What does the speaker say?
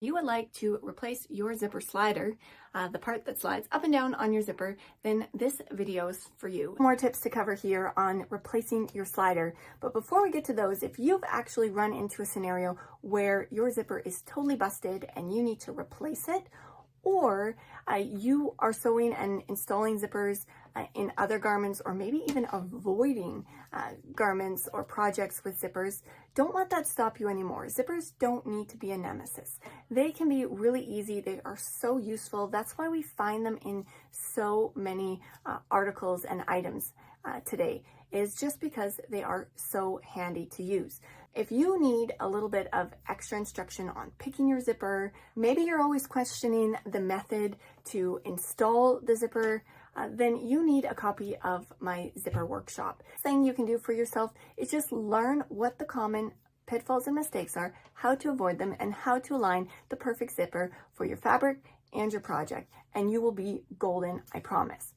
You would like to replace your zipper slider, the part that slides up and down on your zipper, then this video is for you. More tips to cover here on replacing your slider. But before we get to those, if you've actually run into a scenario where your zipper is totally busted and you need to replace it, or you are sewing and installing zippers in other garments, or maybe even avoiding garments or projects with zippers, don't let that stop you anymore. Zippers don't need to be a nemesis. They can be really easy. They are so useful. That's why we find them in so many articles and items today, is just because they are so handy to use. If you need a little bit of extra instruction on picking your zipper, maybe you're always questioning the method to install the zipper, then you need a copy of my zipper workshop. Thing you can do for yourself is just learn what the common pitfalls and mistakes are, how to avoid them, and how to align the perfect zipper for your fabric and your project, and you will be golden, I promise.